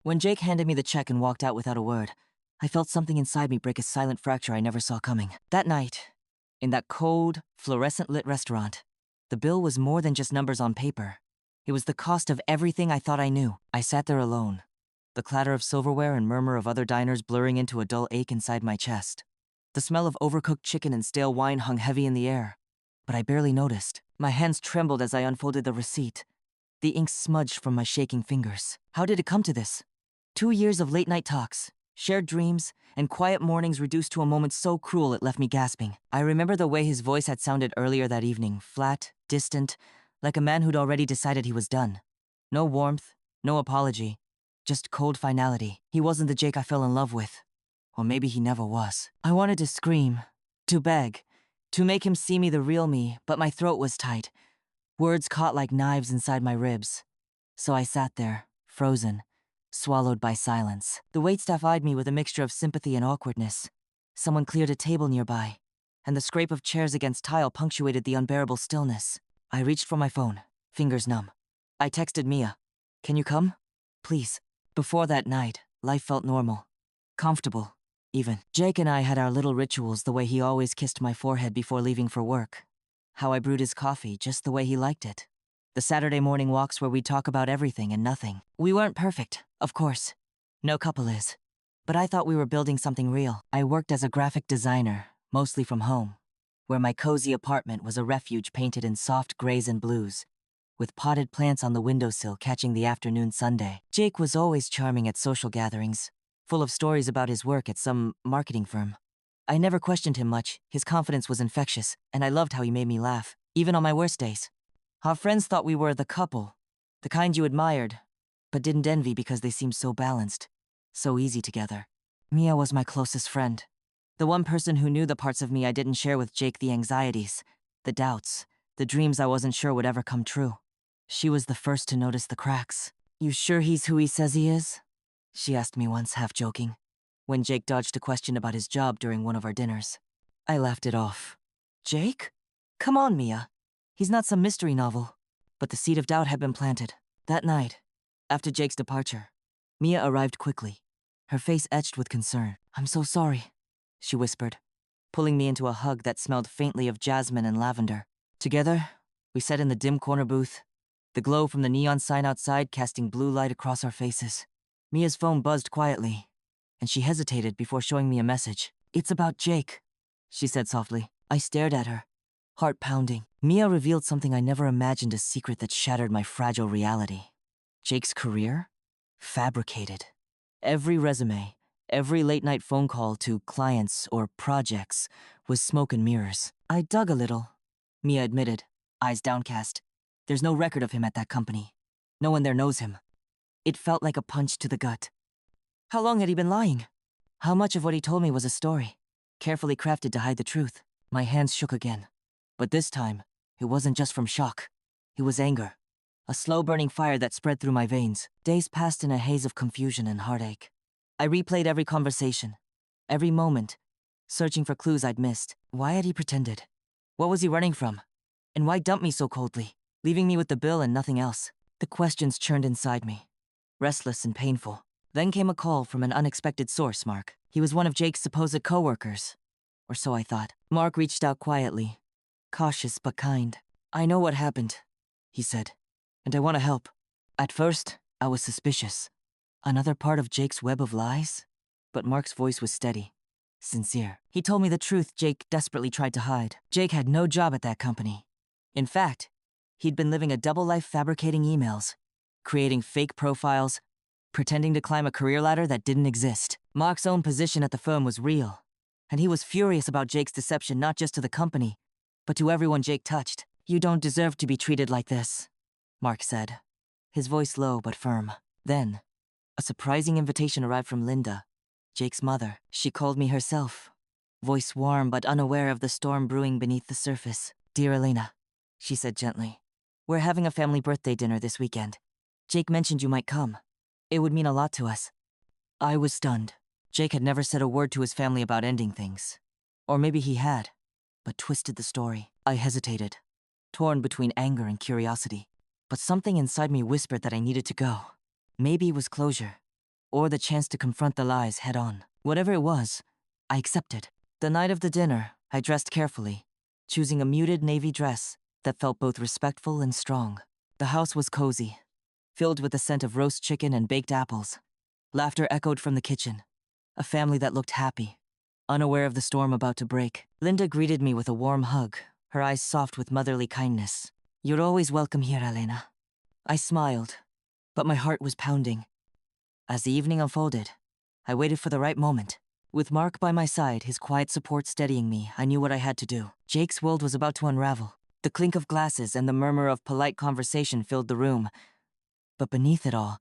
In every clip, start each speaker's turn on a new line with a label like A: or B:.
A: When Jake handed me the check and walked out without a word, I felt something inside me break a silent fracture I never saw coming. That night, in that cold, fluorescent-lit restaurant, the bill was more than just numbers on paper. It was the cost of everything I thought I knew. I sat there alone, the clatter of silverware and murmur of other diners blurring into a dull ache inside my chest. The smell of overcooked chicken and stale wine hung heavy in the air, but I barely noticed. My hands trembled as I unfolded the receipt. The ink smudged from my shaking fingers. How did it come to this? 2 years of late-night talks, shared dreams, and quiet mornings reduced to a moment so cruel it left me gasping. I remember the way his voice had sounded earlier that evening, flat, distant, like a man who'd already decided he was done. No warmth, no apology, just cold finality. He wasn't the Jake I fell in love with. Or maybe he never was. I wanted to scream, to beg, to make him see me the real me, but my throat was tight. Words caught like knives inside my ribs. So I sat there, frozen, swallowed by silence. The waitstaff eyed me with a mixture of sympathy and awkwardness. Someone cleared a table nearby, and the scrape of chairs against tile punctuated the unbearable stillness. I reached for my phone, fingers numb. I texted Mia. "Can you come? Please." Before that night, life felt normal. Comfortable, even. Jake and I had our little rituals, the way he always kissed my forehead before leaving for work. How I brewed his coffee just the way he liked it. The Saturday morning walks where we'd talk about everything and nothing. We weren't perfect, of course. No couple is. But I thought we were building something real. I worked as a graphic designer, mostly from home, where my cozy apartment was a refuge painted in soft grays and blues, with potted plants on the windowsill catching the afternoon sunday. Jake was always charming at social gatherings, full of stories about his work at some marketing firm. I never questioned him much. His confidence was infectious, and I loved how he made me laugh, even on my worst days. Our friends thought we were the couple, the kind you admired, but didn't envy because they seemed so balanced, so easy together. Mia was my closest friend, the one person who knew the parts of me I didn't share with Jake, the anxieties, the doubts, the dreams I wasn't sure would ever come true. She was the first to notice the cracks. "You sure he's who he says he is?" she asked me once, half joking, when Jake dodged a question about his job during one of our dinners. I laughed it off. "Jake? Come on, Mia. He's not some mystery novel." But the seed of doubt had been planted. That night, after Jake's departure, Mia arrived quickly, her face etched with concern. "I'm so sorry," she whispered, pulling me into a hug that smelled faintly of jasmine and lavender. Together, we sat in the dim corner booth, the glow from the neon sign outside casting blue light across our faces. Mia's phone buzzed quietly, and she hesitated before showing me a message. "It's about Jake," she said softly. I stared at her, heart pounding. Mia revealed something I never imagined, a secret that shattered my fragile reality. Jake's career? Fabricated. Every resume, every late-night phone call to clients or projects was smoke and mirrors. I dug a little, Mia admitted, eyes downcast. There's no record of him at that company. No one there knows him. It felt like a punch to the gut. How long had he been lying? How much of what he told me was a story, carefully crafted to hide the truth? My hands shook again. But this time, it wasn't just from shock. It was anger. A slow-burning fire that spread through my veins. Days passed in a haze of confusion and heartache. I replayed every conversation, every moment, searching for clues I'd missed. Why had he pretended? What was he running from? And why dump me so coldly, leaving me with the bill and nothing else? The questions churned inside me, restless and painful. Then came a call from an unexpected source, Mark. He was one of Jake's supposed co-workers. Or so I thought. Mark reached out quietly, cautious but kind. "I know what happened," he said, "and I want to help." At first, I was suspicious. Another part of Jake's web of lies? But Mark's voice was steady, sincere. He told me the truth Jake desperately tried to hide. Jake had no job at that company. In fact, he'd been living a double life fabricating emails, creating fake profiles, pretending to climb a career ladder that didn't exist. Mark's own position at the firm was real, and he was furious about Jake's deception not just to the company, but to everyone Jake touched. "You don't deserve to be treated like this," Mark said, his voice low but firm. Then, a surprising invitation arrived from Linda, Jake's mother. She called me herself, voice warm but unaware of the storm brewing beneath the surface. "Dear Elena," she said gently, "we're having a family birthday dinner this weekend. Jake mentioned you might come. It would mean a lot to us." I was stunned. Jake had never said a word to his family about ending things. Or maybe he had, but twisted the story. I hesitated, torn between anger and curiosity. But something inside me whispered that I needed to go. Maybe it was closure. or the chance to confront the lies head on. Whatever it was, I accepted. The night of the dinner, I dressed carefully, choosing a muted navy dress that felt both respectful and strong. The house was cozy, filled with the scent of roast chicken and baked apples. Laughter echoed from the kitchen, a family that looked happy, unaware of the storm about to break. Linda greeted me with a warm hug, her eyes soft with motherly kindness. "You're always welcome here, Elena." I smiled, but my heart was pounding. As the evening unfolded, I waited for the right moment. With Mark by my side, his quiet support steadying me, I knew what I had to do. Jake's world was about to unravel. The clink of glasses and the murmur of polite conversation filled the room. But beneath it all,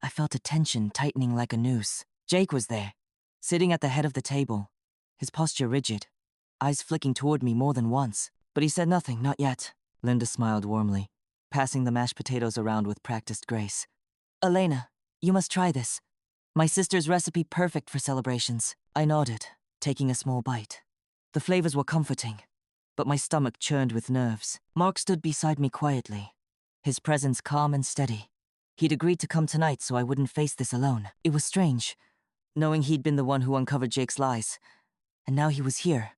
A: I felt a tension tightening like a noose. Jake was there, sitting at the head of the table, his posture rigid, eyes flicking toward me more than once. But he said nothing, not yet. Linda smiled warmly, passing the mashed potatoes around with practiced grace. "Elena, you must try this. My sister's recipe perfect for celebrations." I nodded, taking a small bite. The flavors were comforting, but my stomach churned with nerves. Mark stood beside me quietly, his presence calm and steady. He'd agreed to come tonight so I wouldn't face this alone. It was strange, knowing he'd been the one who uncovered Jake's lies. And now he was here,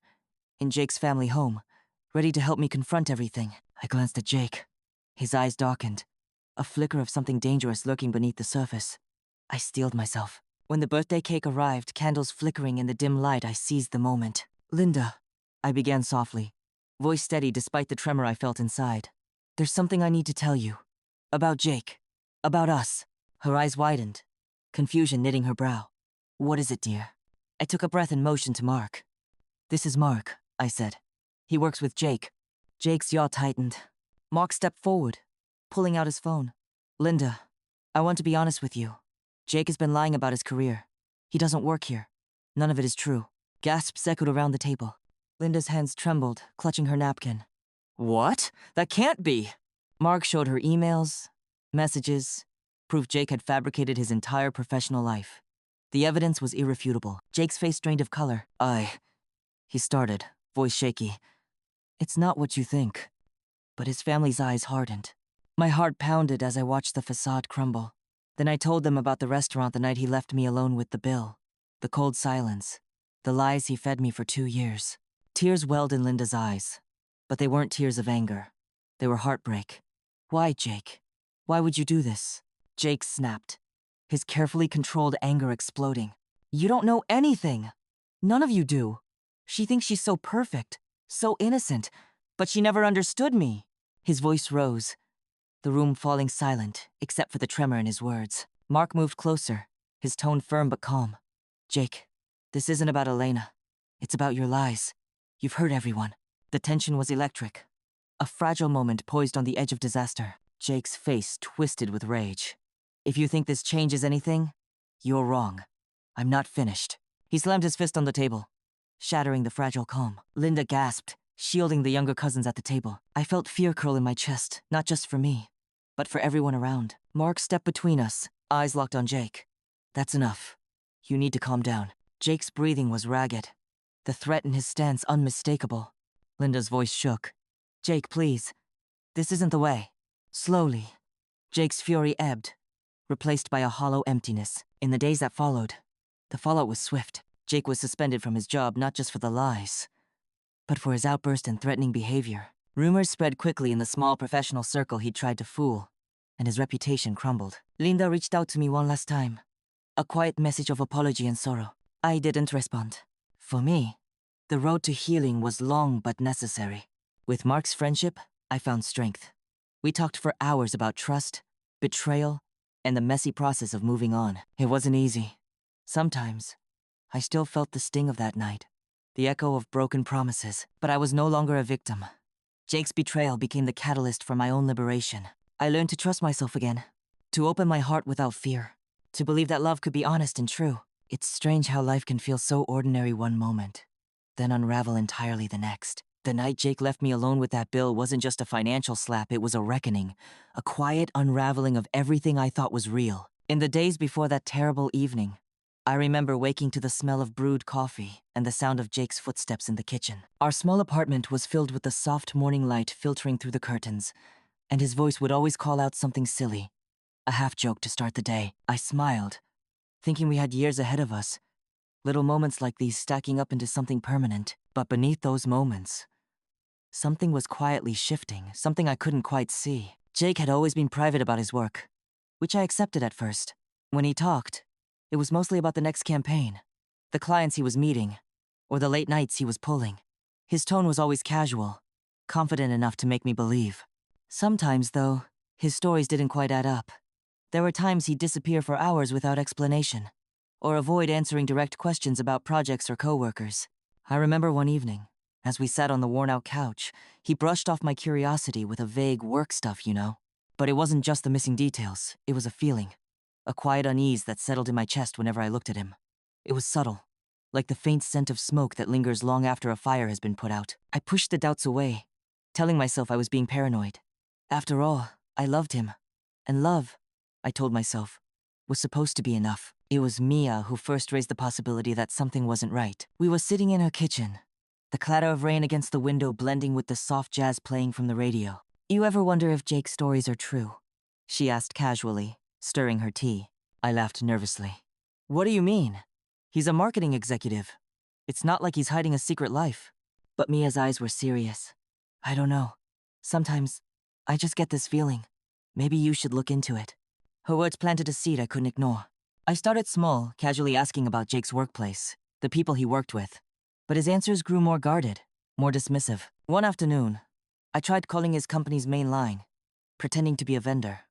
A: in Jake's family home, ready to help me confront everything. I glanced at Jake. His eyes darkened, a flicker of something dangerous lurking beneath the surface. I steeled myself. When the birthday cake arrived, candles flickering in the dim light, I seized the moment. "Linda," I began softly, voice steady despite the tremor I felt inside. "There's something I need to tell you. About Jake. About us." Her eyes widened, confusion knitting her brow. "What is it, dear?" I took a breath and motioned to Mark. "This is Mark," I said. "He works with Jake." Jake's jaw tightened. Mark stepped forward, pulling out his phone. "Linda, I want to be honest with you. Jake has been lying about his career. He doesn't work here. None of it is true." Gasps echoed around the table. Linda's hands trembled, clutching her napkin. "What? That can't be!" Mark showed her emails, messages, proof Jake had fabricated his entire professional life. The evidence was irrefutable. Jake's face drained of color. He started, voice shaky. "It's not what you think." But his family's eyes hardened. My heart pounded as I watched the facade crumble. Then I told them about the restaurant the night he left me alone with the bill. The cold silence. The lies he fed me for 2 years. Tears welled in Linda's eyes. But they weren't tears of anger. They were heartbreak. "Why, Jake? Why would you do this?" Jake snapped, his carefully controlled anger exploding. "You don't know anything. None of you do. She thinks she's so perfect, so innocent, but she never understood me." His voice rose, the room falling silent, except for the tremor in his words. Mark moved closer, his tone firm but calm. "Jake, this isn't about Elena. It's about your lies. You've hurt everyone." The tension was electric, a fragile moment poised on the edge of disaster. Jake's face twisted with rage. "If you think this changes anything, you're wrong. I'm not finished." He slammed his fist on the table, shattering the fragile calm. Linda gasped, shielding the younger cousins at the table. I felt fear curl in my chest, not just for me, but for everyone around. Mark stepped between us, eyes locked on Jake. "That's enough. You need to calm down." Jake's breathing was ragged, the threat in his stance unmistakable. Linda's voice shook. "Jake, please. This isn't the way." Slowly, Jake's fury ebbed, replaced by a hollow emptiness. In the days that followed, the fallout was swift. Jake was suspended from his job not just for the lies, but for his outburst and threatening behavior. Rumors spread quickly in the small professional circle he'd tried to fool, and his reputation crumbled. Linda reached out to me one last time, a quiet message of apology and sorrow. I didn't respond. For me, the road to healing was long but necessary. With Mark's friendship, I found strength. We talked for hours about trust, betrayal, and the messy process of moving on. It wasn't easy. Sometimes, I still felt the sting of that night, the echo of broken promises, but I was no longer a victim. Jake's betrayal became the catalyst for my own liberation. I learned to trust myself again, to open my heart without fear, to believe that love could be honest and true. It's strange how life can feel so ordinary one moment, then unravel entirely the next. The night Jake left me alone with that bill wasn't just a financial slap, it was a reckoning, a quiet unraveling of everything I thought was real. In the days before that terrible evening, I remember waking to the smell of brewed coffee and the sound of Jake's footsteps in the kitchen. Our small apartment was filled with the soft morning light filtering through the curtains, and his voice would always call out something silly, a half joke to start the day. I smiled, thinking we had years ahead of us. Little moments like these stacking up into something permanent. But beneath those moments, something was quietly shifting, something I couldn't quite see. Jake had always been private about his work, which I accepted at first. When he talked, it was mostly about the next campaign, the clients he was meeting, or the late nights he was pulling. His tone was always casual, confident enough to make me believe. Sometimes, though, his stories didn't quite add up. There were times he'd disappear for hours without explanation, or avoid answering direct questions about projects or coworkers. I remember one evening, as we sat on the worn-out couch, he brushed off my curiosity with a vague work stuff, you know. But it wasn't just the missing details, it was a feeling. A quiet unease that settled in my chest whenever I looked at him. It was subtle, like the faint scent of smoke that lingers long after a fire has been put out. I pushed the doubts away, telling myself I was being paranoid. After all, I loved him. And love, I told myself, was supposed to be enough. It was Mia who first raised the possibility that something wasn't right. We were sitting in her kitchen, the clatter of rain against the window blending with the soft jazz playing from the radio. "You ever wonder if Jake's stories are true?" she asked casually, stirring her tea. I laughed nervously. "What do you mean? He's a marketing executive. It's not like he's hiding a secret life." But Mia's eyes were serious. "I don't know. Sometimes, I just get this feeling. Maybe you should look into it." Her words planted a seed I couldn't ignore. I started small, casually asking about Jake's workplace, the people he worked with. But his answers grew more guarded, more dismissive. One afternoon, I tried calling his company's main line, pretending to be a vendor.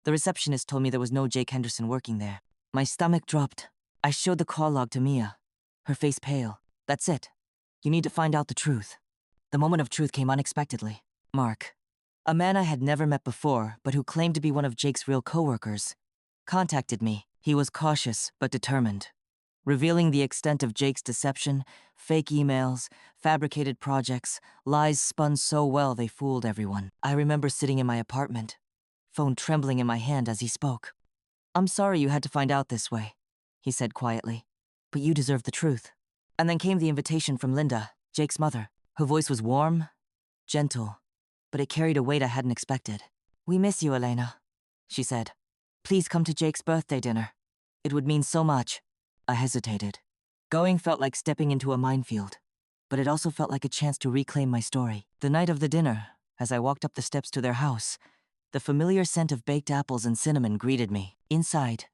A: The receptionist told me there was no Jake Henderson working there. My stomach dropped. I showed the call log to Mia, her face pale. "That's it. You need to find out the truth." The moment of truth came unexpectedly. Mark, a man I had never met before, but who claimed to be one of Jake's real coworkers, contacted me. He was cautious, but determined, revealing the extent of Jake's deception, fake emails, fabricated projects, lies spun so well they fooled everyone. I remember sitting in my apartment, phone trembling in my hand as he spoke. "I'm sorry you had to find out this way," he said quietly, "but you deserve the truth." And then came the invitation from Linda, Jake's mother. Her voice was warm, gentle, but it carried a weight I hadn't expected. "We miss you, Elena," she said. "Please come to Jake's birthday dinner. It would mean so much." I hesitated. Going felt like stepping into a minefield, but it also felt like a chance to reclaim my story. The night of the dinner, as I walked up the steps to their house, the familiar scent of baked apples and cinnamon greeted me. Inside,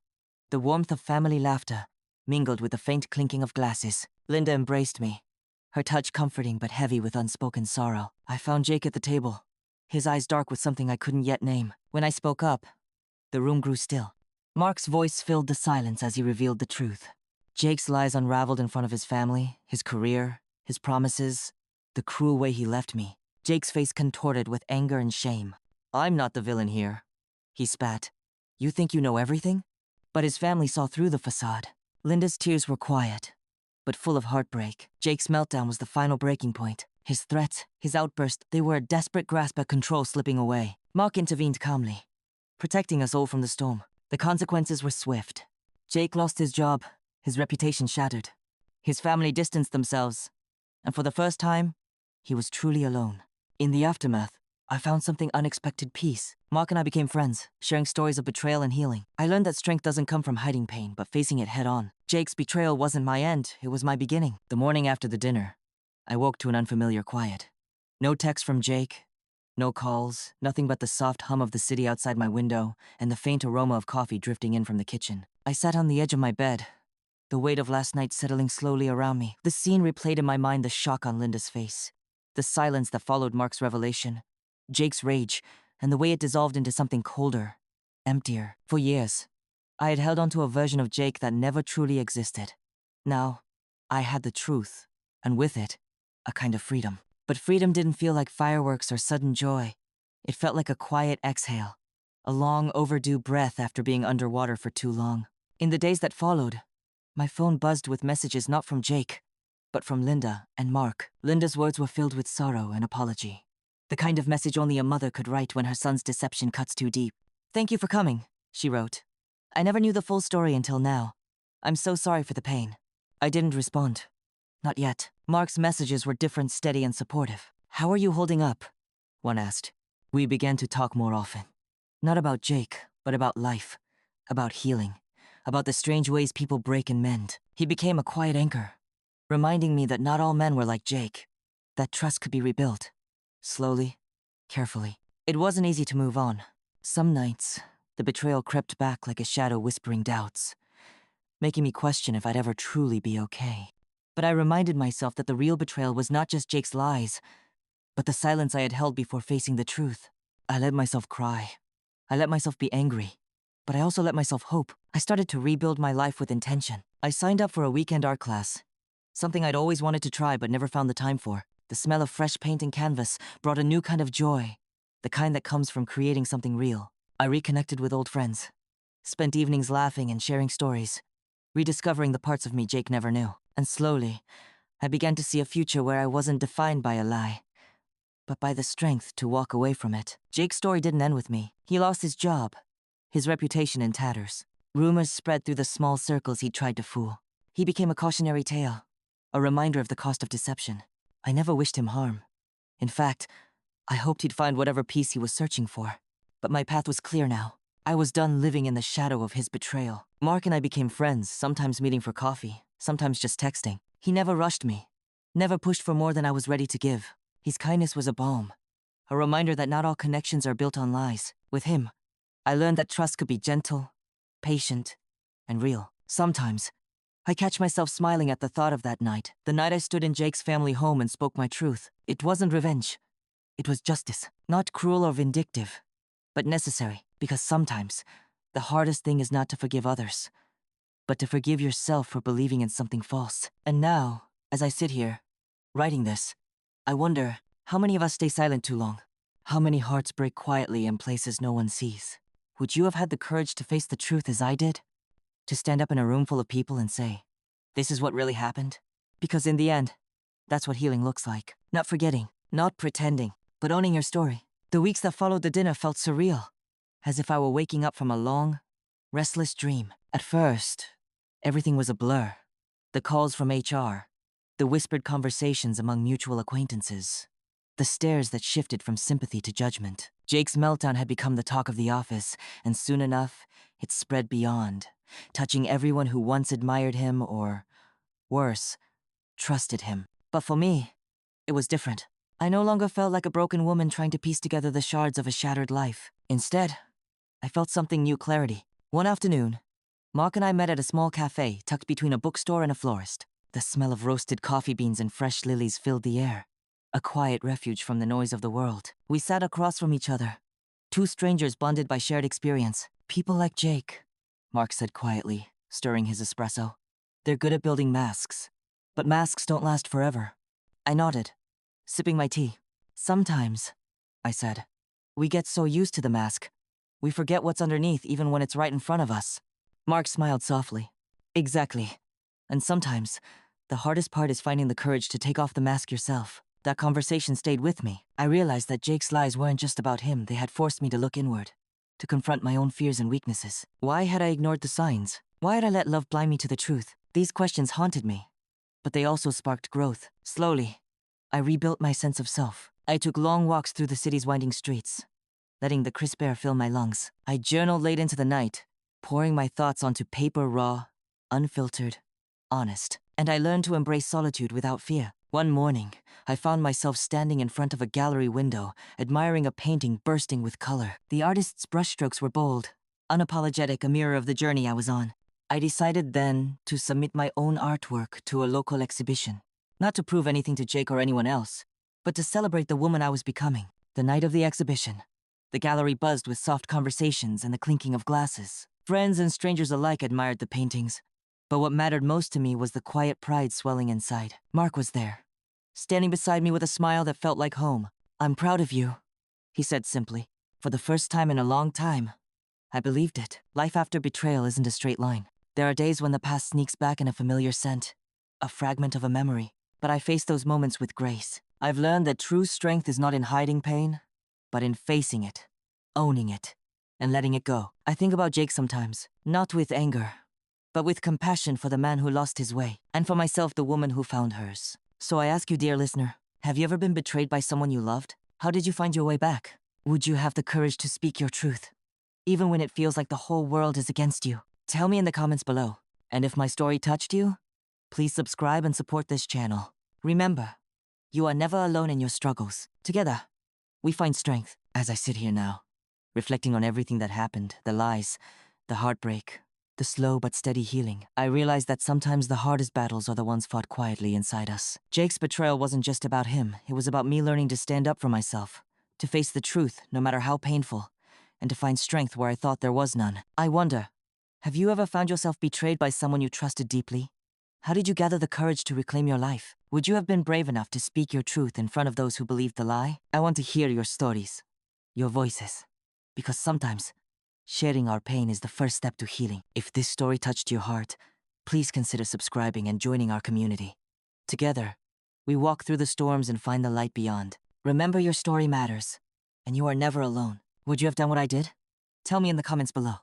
A: the warmth of family laughter mingled with the faint clinking of glasses. Linda embraced me, her touch comforting but heavy with unspoken sorrow. I found Jake at the table, his eyes dark with something I couldn't yet name. When I spoke up, the room grew still. Mark's voice filled the silence as he revealed the truth. Jake's lies unraveled in front of his family, his career, his promises, the cruel way he left me. Jake's face contorted with anger and shame. "I'm not the villain here," he spat. "You think you know everything?" But his family saw through the facade. Linda's tears were quiet, but full of heartbreak. Jake's meltdown was the final breaking point. His threats, his outburst, they were a desperate grasp at control slipping away. Mark intervened calmly, protecting us all from the storm. The consequences were swift. Jake lost his job, his reputation shattered. His family distanced themselves, and for the first time, he was truly alone. In the aftermath, I found something unexpected: peace. Mark and I became friends, sharing stories of betrayal and healing. I learned that strength doesn't come from hiding pain, but facing it head on. Jake's betrayal wasn't my end, it was my beginning. The morning after the dinner, I woke to an unfamiliar quiet. No text from Jake, no calls, nothing but the soft hum of the city outside my window and the faint aroma of coffee drifting in from the kitchen. I sat on the edge of my bed, the weight of last night settling slowly around me. The scene replayed in my mind: the shock on Linda's face, the silence that followed Mark's revelation, Jake's rage, and the way it dissolved into something colder, emptier. For years, I had held onto a version of Jake that never truly existed. Now, I had the truth, and with it, a kind of freedom. But freedom didn't feel like fireworks or sudden joy. It felt like a quiet exhale, a long overdue breath after being underwater for too long. In the days that followed, my phone buzzed with messages not from Jake, but from Linda and Mark. Linda's words were filled with sorrow and apology. The kind of message only a mother could write when her son's deception cuts too deep. "Thank you for coming," she wrote. "I never knew the full story until now. I'm so sorry for the pain." I didn't respond. Not yet. Mark's messages were different, steady, and supportive. "How are you holding up?" one asked. We began to talk more often. Not about Jake, but about life, about healing, about the strange ways people break and mend. He became a quiet anchor, reminding me that not all men were like Jake, that trust could be rebuilt. Slowly, carefully. It wasn't easy to move on. Some nights, the betrayal crept back like a shadow whispering doubts, making me question if I'd ever truly be okay. But I reminded myself that the real betrayal was not just Jake's lies, but the silence I had held before facing the truth. I let myself cry. I let myself be angry. But I also let myself hope. I started to rebuild my life with intention. I signed up for a weekend art class, something I'd always wanted to try but never found the time for. The smell of fresh paint and canvas brought a new kind of joy, the kind that comes from creating something real. I reconnected with old friends, spent evenings laughing and sharing stories, rediscovering the parts of me Jake never knew. And slowly, I began to see a future where I wasn't defined by a lie, but by the strength to walk away from it. Jake's story didn't end with me. He lost his job, his reputation in tatters. Rumors spread through the small circles he tried to fool. He became a cautionary tale, a reminder of the cost of deception. I never wished him harm. In fact, I hoped he'd find whatever peace he was searching for. But my path was clear now. I was done living in the shadow of his betrayal. Mark and I became friends, sometimes meeting for coffee, sometimes just texting. He never rushed me, never pushed for more than I was ready to give. His kindness was a balm, a reminder that not all connections are built on lies. With him, I learned that trust could be gentle, patient, and real. Sometimes, I catch myself smiling at the thought of that night, the night I stood in Jake's family home and spoke my truth. It wasn't revenge. It was justice. Not cruel or vindictive, but necessary. Because sometimes, the hardest thing is not to forgive others, but to forgive yourself for believing in something false. And now, as I sit here, writing this, I wonder, how many of us stay silent too long? How many hearts break quietly in places no one sees? Would you have had the courage to face the truth as I did? To stand up in a room full of people and say, this is what really happened? Because in the end, that's what healing looks like. Not forgetting, not pretending, but owning your story. The weeks that followed the dinner felt surreal, as if I were waking up from a long, restless dream. At first, everything was a blur. The calls from HR, the whispered conversations among mutual acquaintances, the stares that shifted from sympathy to judgment. Jake's meltdown had become the talk of the office, and soon enough, it spread beyond, touching everyone who once admired him or, worse, trusted him. But for me, it was different. I no longer felt like a broken woman trying to piece together the shards of a shattered life. Instead, I felt something new: clarity. One afternoon, Mark and I met at a small cafe tucked between a bookstore and a florist. The smell of roasted coffee beans and fresh lilies filled the air, a quiet refuge from the noise of the world. We sat across from each other, two strangers bonded by shared experience. People like Jake, Mark said quietly, stirring his espresso. They're good at building masks, but masks don't last forever. I nodded, sipping my tea. Sometimes, I said, we get so used to the mask, we forget what's underneath even when it's right in front of us. Mark smiled softly. Exactly. And sometimes, the hardest part is finding the courage to take off the mask yourself. That conversation stayed with me. I realized that Jake's lies weren't just about him. They had forced me to look inward, to confront my own fears and weaknesses. Why had I ignored the signs? Why had I let love blind me to the truth? These questions haunted me, but they also sparked growth. Slowly, I rebuilt my sense of self. I took long walks through the city's winding streets, letting the crisp air fill my lungs. I journaled late into the night, pouring my thoughts onto paper, raw, unfiltered, honest. And I learned to embrace solitude without fear. One morning, I found myself standing in front of a gallery window, admiring a painting bursting with color. The artist's brushstrokes were bold, unapologetic, a mirror of the journey I was on. I decided then to submit my own artwork to a local exhibition. Not to prove anything to Jake or anyone else, but to celebrate the woman I was becoming. The night of the exhibition, the gallery buzzed with soft conversations and the clinking of glasses. Friends and strangers alike admired the paintings, but what mattered most to me was the quiet pride swelling inside. Mark was there, standing beside me with a smile that felt like home. "I'm proud of you," he said simply. For the first time in a long time, I believed it. Life after betrayal isn't a straight line. There are days when the past sneaks back in a familiar scent, a fragment of a memory. But I face those moments with grace. I've learned that true strength is not in hiding pain, but in facing it, owning it, and letting it go. I think about Jake sometimes, not with anger, but with compassion for the man who lost his way, and for myself, the woman who found hers. So I ask you, dear listener, have you ever been betrayed by someone you loved? How did you find your way back? Would you have the courage to speak your truth, even when it feels like the whole world is against you? Tell me in the comments below. And if my story touched you, please subscribe and support this channel. Remember, you are never alone in your struggles. Together, we find strength. As I sit here now, reflecting on everything that happened, the lies, the heartbreak, the slow but steady healing, I realize that sometimes the hardest battles are the ones fought quietly inside us. Jake's betrayal wasn't just about him. It was about me learning to stand up for myself, to face the truth, no matter how painful, and to find strength where I thought there was none. I wonder, have you ever found yourself betrayed by someone you trusted deeply? How did you gather the courage to reclaim your life? Would you have been brave enough to speak your truth in front of those who believed the lie? I want to hear your stories, your voices, because sometimes sharing our pain is the first step to healing. If this story touched your heart, please consider subscribing and joining our community. Together, we walk through the storms and find the light beyond. Remember, your story matters, and you are never alone. Would you have done what I did? Tell me in the comments below.